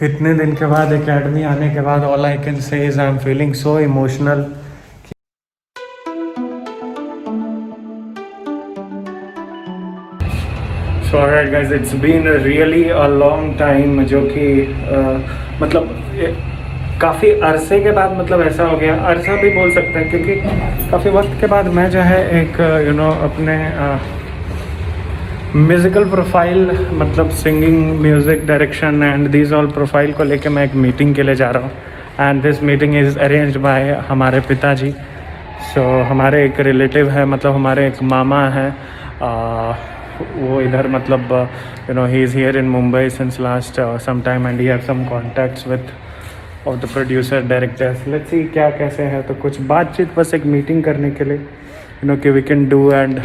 इतने दिन के बाद एकेडमी आने के बाद all I can say is I am feeling so emotional. So alright guys, it's been really a long time, जो कि मतलब काफ़ी अरसे के बाद, मतलब ऐसा हो गया, अरसा भी बोल सकते हैं, क्योंकि काफ़ी वक्त के बाद मैं जो है एक अपने म्यूज़िकल प्रोफाइल, मतलब singing, music direction and these all profile को लेके मैं एक मीटिंग के लिए जा रहा हूँ। And this meeting is arranged bye हमारे पिताजी। सो हमारे एक रिलेटिव है, मतलब हमारे एक मामा हैं, वो इधर, मतलब he is here in Mumbai since last some time and he have some contacts with of the producer directors. Let's see क्या कैसे है, तो कुछ बातचीत, बस एक मीटिंग करने के लिए कि we can do and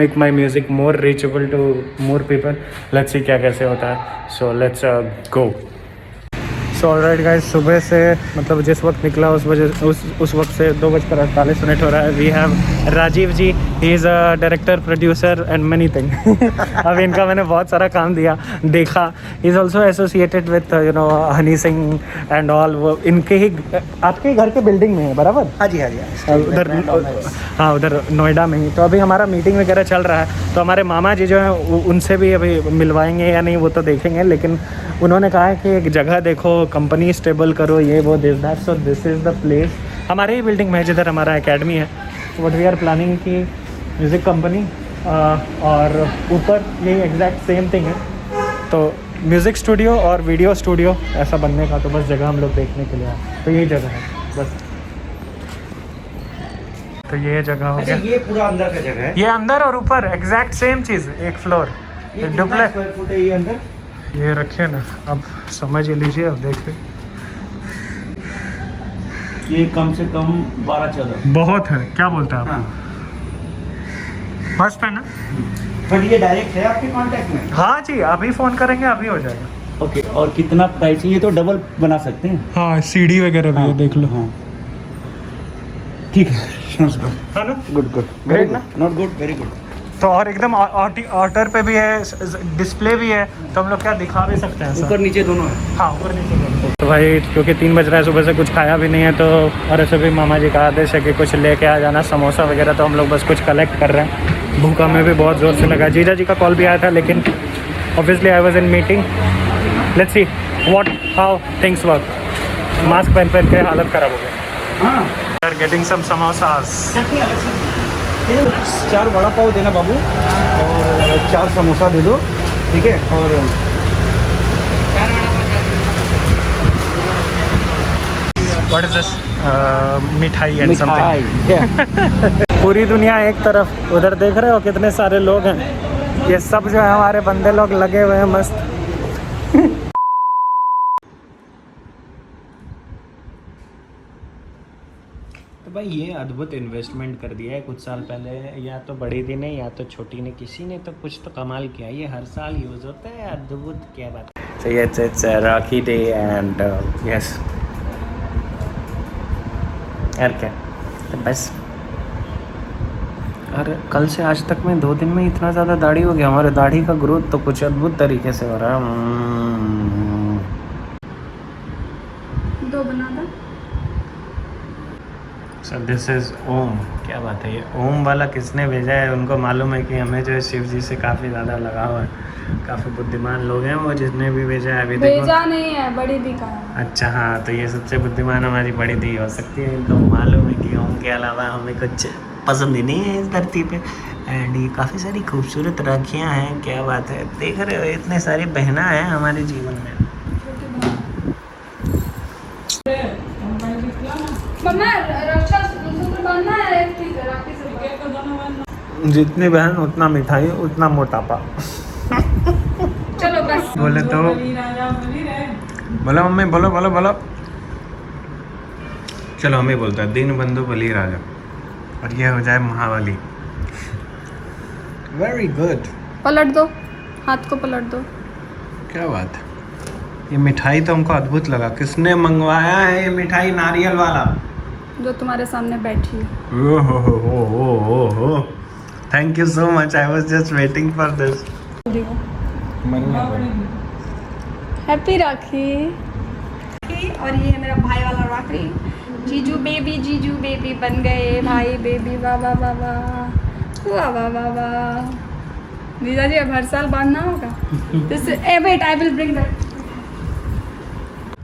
make my music more reachable to more people. Let's see क्या कैसे होता है। So let's go. So alright guys, सुबह से मतलब जिस वक्त निकला उस वक्त से 2:48 हो रहा है। We have Rajiv ji, he is a director, producer and many thing. अब इनका मैंने बहुत सारा काम देखा। He is also associated with Honey Singh and all. वो इनके ही, आपके घर के बिल्डिंग में है बराबर? हाँ जी, हाँ जी, उधर, हाँ उधर नोएडा में ही। तो अभी हमारा मीटिंग वगैरह चल रहा है, तो हमारे मामा जी जो हैं उनसे भी अभी मिलवाएंगे या नहीं वो तो देखेंगे, लेकिन उन्होंने कहा है कि एक जगह देखो, कंपनी स्टेबल करो, ये वो this that. So this is the place, हमारे ही बिल्डिंग में जिधर हमारा एकेडमी है। व्हाट वी आर प्लानिंग की म्यूज़िक कंपनी, और ऊपर यही एग्जैक्ट सेम थिंग है, तो म्यूज़िक स्टूडियो और वीडियो स्टूडियो ऐसा बनने का। तो बस जगह हम लोग देखने के लिए आए, तो यही जगह है बस। तो ये जगह हो गया, ये पूरा अंदर का जगह है। ये अंदर और ऊपर एग्जैक्ट सेम चीज़, एक फ्लोर, डुप्लेक्स। स्क्वायर फुट है ये अंदर? ये रखे ना, अब समझ लीजिए, अब देखिए ये कम से कम 12-14 बहुत है। क्या बोलते हैं आप? हाँ, मस्त है ना? बट ये डायरेक्ट है आपके कांटेक्ट में? हाँ जी, अभी फ़ोन करेंगे अभी हो जाएगा। ओके, और कितना प्राइस है? ये तो डबल बना सकते हैं। हाँ, सीडी वगैरह भी है, देख लो। हाँ, ठीक है, गुड, है ना? गुड, गुड, Great ना? Not good, very good. तो और एकदम ऑटर पे भी है, डिस्प्ले भी है, तो हम लोग क्या दिखा भी सकते हैं ऊपर नीचे दोनों है। हाँ, ऊपर नीचे दोनों। तो भाई क्योंकि 3 बज रहा है, सुबह से कुछ खाया भी नहीं है, तो और ऐसे भी मामा जी का आदेश है कि कुछ लेके आ जाना, समोसा वगैरह, तो हम लोग बस कुछ कलेक्ट कर रहे हैं। भूखा में भी बहुत ज़ोर से लगा। जीजा जी का कॉल भी आया था, लेकिन obviously I was in meeting. Let's see what how things work. Mask पहन के हालत ख़राब हो गई। हाँ, are getting some samosas. 4 vada pav देना बाबू, और 4 समोसा दे दो, ठीक है? और व्हाट इज दिस? मिठाई एंड मिठाई, समथिंग। पूरी दुनिया एक तरफ, उधर देख रहे हो कितने सारे लोग हैं। ये सब जो है हमारे बंदे लोग लगे हुए हैं मस्त। तो भाई ये अद्भुत इन्वेस्टमेंट कर दिया है कुछ साल पहले, या तो बड़ी थी ने या तो छोटी ने, किसी ने तो कुछ तो कमाल किया। ये हर साल यूज़ होता है, अद्भुत, क्या बात है। So yes, it's a Rocky Day and yes, यार क्या, तो बस। अरे कल से आज तक में 2 दिन में इतना ज़्यादा दाढ़ी हो गया। हमारे दाढ़ी का ग्रोथ तो कुछ अद्भुत तरीके से हो रहा है। 2 बना दो। सो दिस इज़ ओम। क्या बात है, ये ओम वाला किसने भेजा है? उनको मालूम है कि हमें जो है शिव जी से काफ़ी ज़्यादा लगाव है। काफ़ी बुद्धिमान लोग हैं वो, जिसने भी भेजा है। अभी भेजा नहीं है, बड़ी दी का है। अच्छा, हाँ, तो ये सबसे बुद्धिमान हमारी बड़ी दी हो सकती है। इनको मालूम है कि ओम के अलावा हमें कुछ पसंद ही नहीं है इस धरती पे। एंड ये काफ़ी सारी खूबसूरत राखियाँ हैं। क्या बात है, देख रहे हो इतने सारी बहना हैं हमारे जीवन में। मम्मा रक्षा सूत्र बांधना है, ठीक है, राखी से। जितनी बहन उतना मिठाई, उतना मोटापा। चलो बस। बोले तो बोलो मम्मी, बोलो बोलो बोलो। चलो हम ही बोलते हैं, दीन बंधु बली राजा, और ये हो जाए महाबली। Very good. पलट दो, हाथ को पलट दो। क्या बात है, ये मिठाई तो हमको अद्भुत लगा। किसने मंगवाया है ये मिठाई? नारियल वाला, जो तुम्हारे सामने बैठी है। ओहो, thank you so much. I was just waiting for this. Happy Rakhi. और ये है मेरा भाई वाला राखी। जीजू बेबी बन गए भाई बेबी। वाह वाह वाह वाह वाह वाह वाह वाह। जीजा जी अब हर साल बांधना होगा। Wait I will bring that.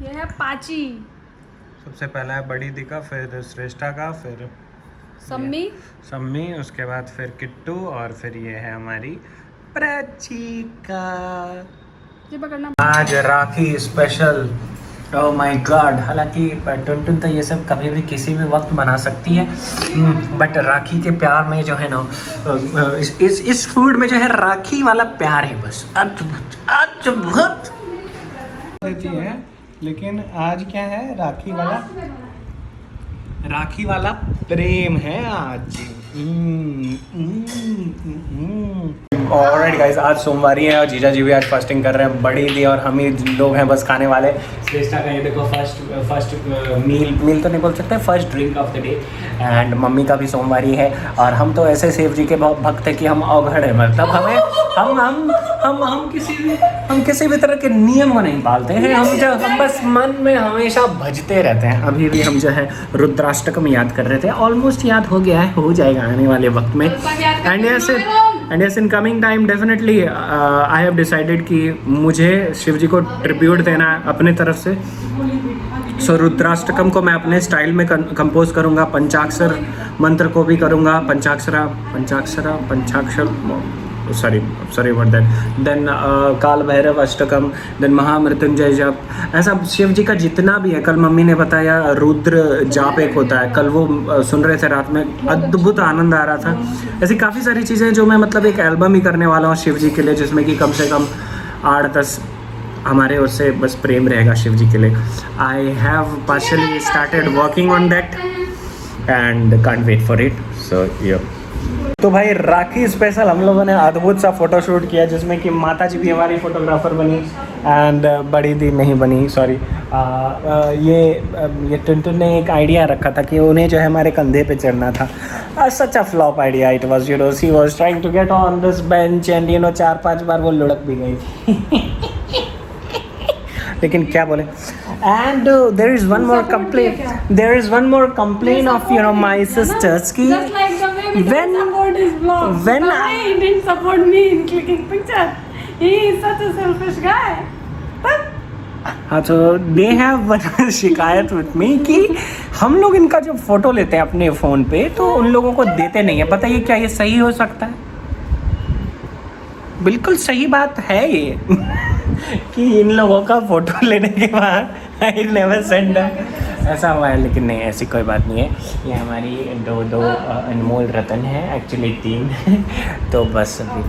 ये है पाची, सबसे पहला है बड़ी दी का, फिर श्रेष्ठा का, फिर सम्मी, उसके बाद फिर किट्टू, और फिर ये है हमारी प्राची का। ये पकड़ना। आज राखी स्पेशल। Oh my God. हालांकि टुनटुन तो ये सब कभी भी किसी भी वक्त बना सकती है, बट राखी के प्यार में जो है ना, इस फूड में जो है राखी वाला प्यार है बस। अद्भुत है। लेकिन आज क्या है, राखी वाला प्रेम है आज। ऑलराइट गाइस, आज सोमवारी है और जीजा जी भी आज फास्टिंग कर रहे हैं। बड़ी दी और हम ही लोग हैं बस खाने वाले। श्रेष्ठा का ये देखो फर्स्ट मील तो नहीं बोल सकते, first drink of the day. And mummy का भी सोमवारी है। और हम तो ऐसे शिव जी के बहुत भक्त हैं कि हम अवघड़ हैं, मतलब हमें हम किसी भी तरह के नियम को नहीं पालते हैं। हम बस मन में हमेशा भजते रहते हैं। अभी भी हम जो है रुद्राष्टकम याद कर रहे थे, ऑलमोस्ट याद हो गया है, हो जाएगा आने वाले वक्त में। And yes in coming time definitely I have decided कि मुझे शिव जी को ट्रिब्यूट देना है अपने तरफ से। सो रुद्राष्टकम को मैं अपने स्टाइल में कंपोज करूँगा, पंचाक्षर मंत्र को भी करूँगा, पंचाक्षर सॉरी फॉर दैट। देन काल भैरव अष्टकम, देन महामृत्युंजय जप, ऐसा शिव जी का जितना भी है। कल मम्मी ने बताया रुद्र जाप एक होता है, कल वो सुन रहे थे रात में, अद्भुत आनंद आ रहा था। ऐसी काफ़ी सारी चीज़ें जो मैं मतलब एक एल्बम ही करने वाला हूँ शिव जी के लिए, जिसमें कि कम से कम 8-10 हमारे उससे बस प्रेम रहेगा शिव जी के लिए। I have partially started working on that and can't wait for it. So yo, तो भाई राखी स्पेशल हम लोगों ने अद्भुत सा फोटो शूट किया, जिसमें कि माता जी भी हमारी फोटोग्राफर बनी एंड बड़ी दी नहीं बनी, सॉरी। ये टुनटुन ने एक आइडिया रखा था कि उन्हें जो है हमारे कंधे पे चढ़ना था। Such a flop idea it was, you know, she was trying to get on this bench and you know 4-5 बार वो लुढ़क भी गई थी। लेकिन क्या बोले। And there is one more complaint. There is one more complaint of my sisters ki Just like the way we didn't support his vlog. when the way he didn't support me in clicking picture. He is such a selfish guy. हाँ, तो they have one शिकायत with me कि हम लोग इनका जो photo लेते हैं अपने फ़ोन पे तो उन लोगों को देते नहीं है। बताइए क्या ये सही हो सकता है? बिल्कुल सही बात है ये कि इन लोगों का फ़ोटो लेने के बाद आई नेवर सेंड ऐसा हुआ है। लेकिन नहीं, ऐसी कोई बात नहीं है। ये हमारी दो अनमोल रतन है, एक्चुअली 3 तो बस अभी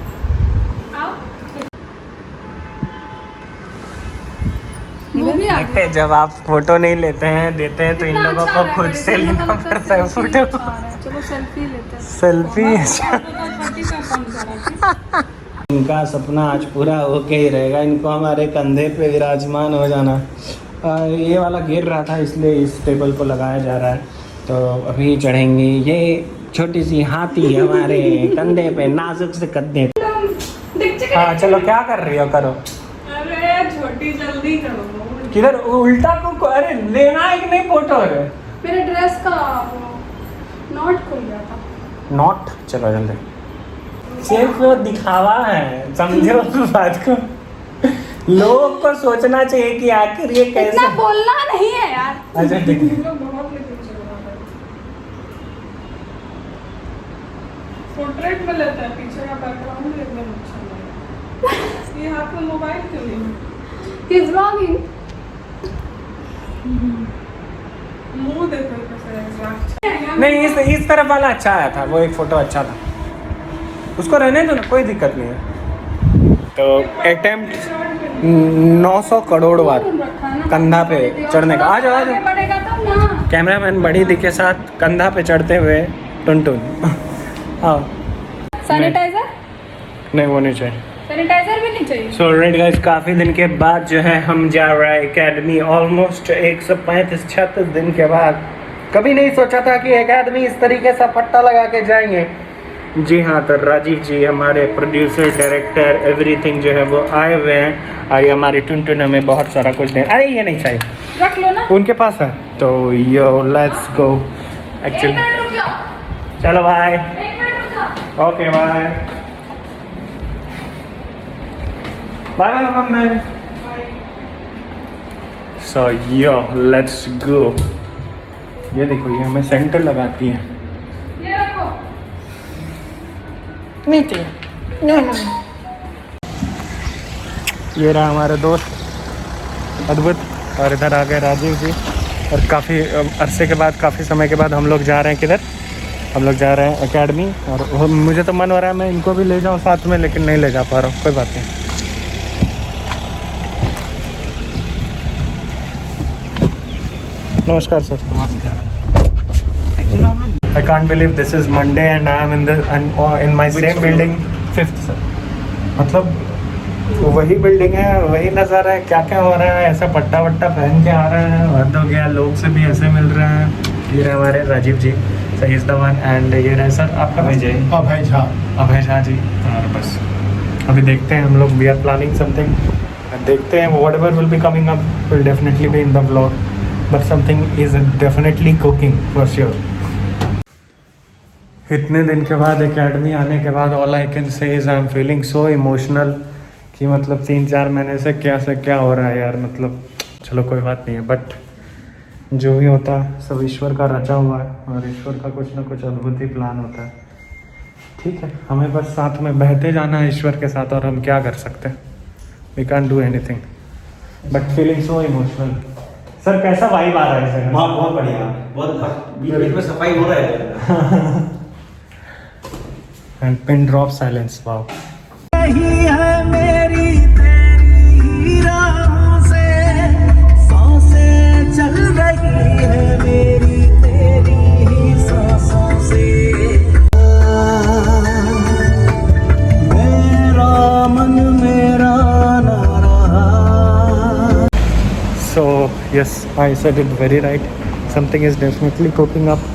देखते हैं, जब आप फोटो नहीं लेते हैं देते हैं तो इन लोगों को खुद से लेना पड़ता है फोटो। चलो सेल्फी लेते हैं। सेल्फी इनका सपना आज पूरा होके ही रहेगा, इनको हमारे कंधे पे विराजमान हो जाना। ये वाला गिर रहा था इसलिए इस टेबल को लगाया जा रहा है, तो अभी चढ़ेंगे। ये छोटी सी हाथी हमारे कंधे पे, नाजुक से कंधे। हाँ चलो, क्या कर रही हो, करो। अरे छोटी जल्दी करो। किधर उल्टा को, अरे लेना है कि नहीं फोटो है? मेरे ड्रेस का नॉट खुल गया था। नॉट, चलो जल्दी। सिर्फ वो दिखावा है, समझो उस बात को। लोगों को सोचना चाहिए कि आखिर ये कैसे। इतना बोलना नहीं है यार। अच्छा ठीक है। पोर्ट्रेट में लेता है, पीछे का बैकग्राउंड एकदम अच्छा लगा। ये हाथ में मोबाइल क्यों नहीं? He is vlogging. मुंह देखो कैसे एग्जैक्ट। नहीं, इस तरफ वाला अच्छा आया था, वो एक फोटो अच्छा था, उसको रहने दो ना, कोई दिक्कत नहीं है। तो अटेम्प्ट 900 करोड़ बार कंधा पे चढ़ने का। आ जाओ कैमरामैन बड़ी दी के साथ कंधा पे चढ़ते हुए टुनटुन। हाँ, सैनिटाइजर नहीं वो नहीं चाहिए, सैनिटाइजर भी नहीं चाहिए। सो राइट गाइस, काफ़ी दिन के बाद जो है हम जा रहे हैं एकेडमी। ऑलमोस्ट 135-36 दिन के बाद। कभी नहीं सोचा था कि एकेडमी इस तरीके से पट्टा लगा के जाएंगे, जी हाँ, तो राजीव जी हमारे प्रोड्यूसर डायरेक्टर एवरीथिंग जो है वो आए हुए हैं और ये हमारी टुनटुन में बहुत सारा कुछ दे। अरे ये नहीं चाहिए, रख लो ना। उनके पास है। तो यो लेट्स गो एक्चुअली। चलो bye. Okay bye bye mummy. So yo let's go. ये देखो ये हमें सेंटर लगाती है। ये रखो। नहीं चाहिए। ये रहा हमारे दोस्त अद्भुत और इधर आ गए राजीव जी। और काफ़ी अरसे के बाद, काफ़ी समय के बाद हम लोग जा रहे हैं किधर? हम लोग जा रहे हैं एकेडमी। और मुझे तो मन हो रहा है मैं इनको भी ले जाऊं साथ में, लेकिन नहीं ले जा पा रहा हूँ। कोई बात नहीं। नमस्कार sir. I can't believe this is Monday and I am in my same building 5th sir। मतलब वही बिल्डिंग है, वही नज़ारा है। क्या क्या हो रहा है, ऐसा पट्टा वट्टा पहन के आ रहे हैं, हद हो गया। लोग से भी ऐसे मिल रहे हैं। ये रहे हमारे राजीव जी, सही इज़ द वन। एंड ये रहे सर आपका अभय झा जी। और बस अभी देखते हैं हम लोग, वी आर प्लानिंग समथिंग। देखते हैं what ever will be coming up will definitely be in the vlog, but something is definitely cooking for sure. इतने दिन के बाद एकेडमी आने के बाद ऑल आई कैन से is I am feeling so emotional कि मतलब 3-4 महीने से क्या हो रहा है यार। मतलब चलो कोई बात नहीं है, बट जो भी होता है सब ईश्वर का रचा हुआ है और ईश्वर का कुछ ना कुछ अद्भुत ही प्लान होता है। ठीक है, हमें बस साथ में बहते जाना है ईश्वर के साथ, और हम क्या कर सकते हैं? We can do anything, but feeling so emotional. Sir कैसा वाइब आ रहा है सर? बहुत बढ़िया, बहुत बीच में सफाई हो रहा है। And pin drop silence. Wow. यही है मेरी तेरी राहों से सांसें चल रही है, मेरी तेरी ही सांसों से। मेरा मन मेरा ना रहा। So yes, I said it very right. Something is definitely cooking up.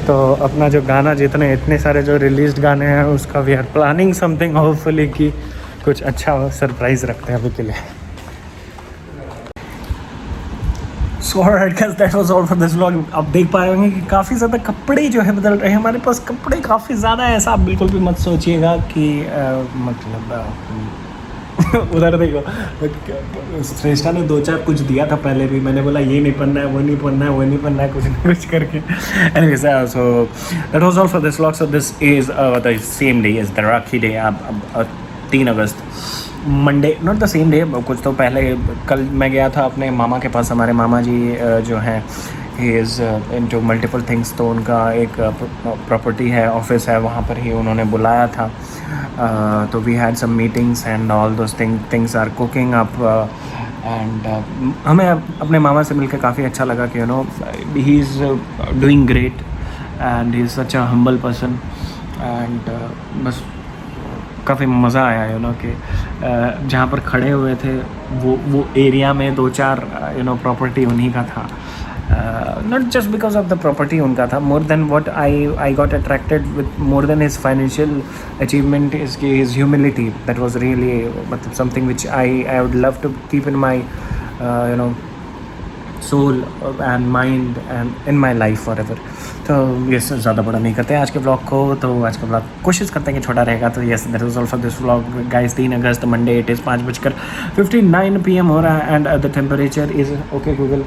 तो अपना जो गाना, इतने सारे जो रिलीज्ड गाने हैं उसका we are planning something, hopefully कि कुछ अच्छा सरप्राइज रखते हैं अभी के लिए। So alright guys, that was all for this vlog. अब देख पा रहे होंगे कि काफ़ी ज़्यादा कपड़े जो है बदल रहे हैं हमारे पास। कपड़े काफ़ी ज़्यादा है, ऐसा आप बिल्कुल भी मत सोचिएगा कि मतलब उधर देखो श्रेष्ठा ने 2-4 कुछ दिया था पहले भी। मैंने बोला ये नहीं पहनना है, वो नहीं पहनना है, वो नहीं पहनना है, कुछ ना कुछ करके। Anyways so that was all for this vlog. So this is the same day is the Rakhi day. अब 3 अगस्त Monday, not the same day, कुछ तो पहले कल मैं गया था अपने मामा के पास। हमारे मामा जी जो हैं he is into multiple things, तो उनका एक प्रॉपर्टी है, ऑफिस है, वहाँ पर ही उन्होंने बुलाया था। तो we had some meetings and all those things are cooking up. And हमें अपने मामा से मिलकर काफ़ी अच्छा लगा कि you know he is doing great and he is such a humble person. And बस काफ़ी मज़ा आया यू नो कि जहाँ पर खड़े हुए थे वो एरिया में 2-4 यू नो प्रॉपर्टी उन्हीं का था। Not just because of the property उनका था, more than what I got attracted with, more than his financial achievement is his humility. That was really something which I would love to keep in my you know soul and mind and in my life forever. तो yes, ज़्यादा बड़ा नहीं करते आज के blog को। तो आज का ब्लॉग कोशिश करते हैं कि छोटा रहेगा। तो yes, that was all for this vlog guys. 3 अगस्त मंडे, इट इज़ 5:59 PM हो रहा है। And the temperature is okay Google,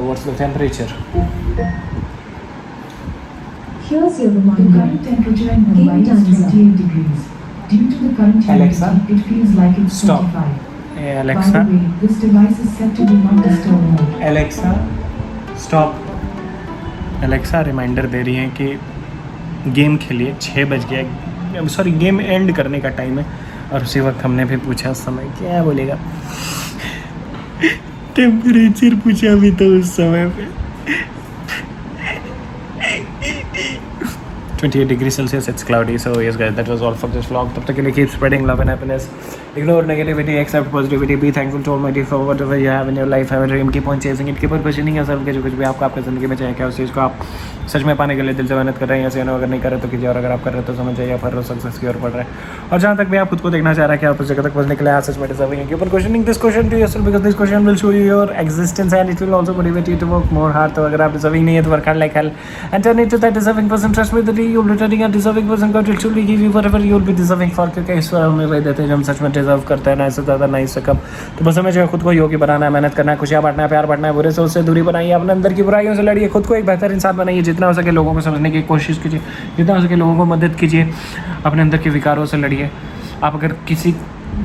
what's the temperature? Here's your reminder. The current temperature in Mumbai is 28 degrees. Due to the current Alexa, humidity, it feels like it's stop. 25. Hey, By Alexa. the way, this device is set to do not disturb mode. Alexa, stop. Alexa reminder दे रही है कि game खेलिए, 6 बज गया, sorry game and करने का time है। और उसी वक्त हमने भी पूछा उस समय क्या बोलेगा, टेम्परेचर पूछा भी तो उस समय पे 28 degree Celsius, it's cloudy. So yes guys, that was all for this vlog. तब तक के लिए keep spreading love and happiness. Ignore negativity, accept positivity, be thankful to Almighty for whatever you have in your life. Have a dream, keep on chasing it, keep on questioning yourself कि जो कुछ भी आपको आपकी ज़िंदगी में चाहिए क्या उस चीज़ को आप सच में पाने के लिए दिल से मेहनत कर रहे हैं या अगर नहीं कर रहे तो कीजिए, और अगर आप कर रहे तो समझ जाइए फिर सक्सेस की ओर बढ़ रहे हैं। और जहाँ तक भी आप खुद को देखना चाह रहे हैं कि आप उस जगह तक पहुँचने के लिए आज सच में डिजर्विंग है। Keep on questioning this question to yourself because this question will show you your existence and it will also motivate you to work more hard. तो अगर आप डिजर्विंग नहीं है तो work hard like hell and turn into that deserving person. Trust me that you will be turning a deserving person God will truly give you whatever you will be deserving for, क्योंकि ईश्वर हमें वही देते हैं जो हम सच में deserve करते हैं, ना इससे ज़्यादा ना इससे कम। तो बस हमें जो है खुद को योग्य बनाना है, मेहनत करना है, खुशियाँ बांटना है, प्यार बांटना है, बुरे सोच से दूरी बनाइए, अपने अंदर की बुराइयों से लड़िए, खुद को एक बेहतर इंसान बनाइए, जितना हो सके लोगों को समझने की कोशिश कीजिए, जितना हो सके लोगों को मदद कीजिए, अपने अंदर के विकारों से लड़िए। आप अगर किसी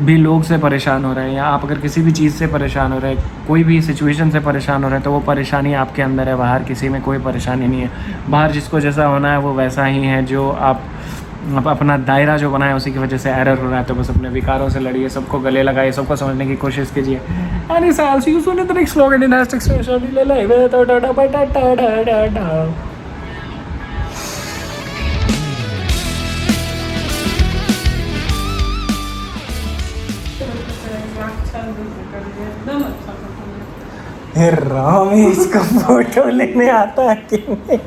भी लोग से परेशान हो रहे हैं या आप अगर किसी भी चीज़ से परेशान हो रहे हैं, कोई भी सिचुएशन से परेशान हो रहे हैं, तो वो परेशानी आपके अंदर है, बाहर किसी में कोई परेशानी नहीं है। बाहर जिसको जैसा होना है वो वैसा ही है, जो आप अपना दायरा जो बनाए उसी की वजह से एरर हो रहा है। तो बस अपने विकारों से लड़िए, सबको गले लगाइए, सबको समझने की कोशिश कीजिए। एंड इस साल see you soon in the next vlog and hashtag special ले ले वे तो डा डा डा डा डा। राम इसका फोटो लेने आता है कि नहीं?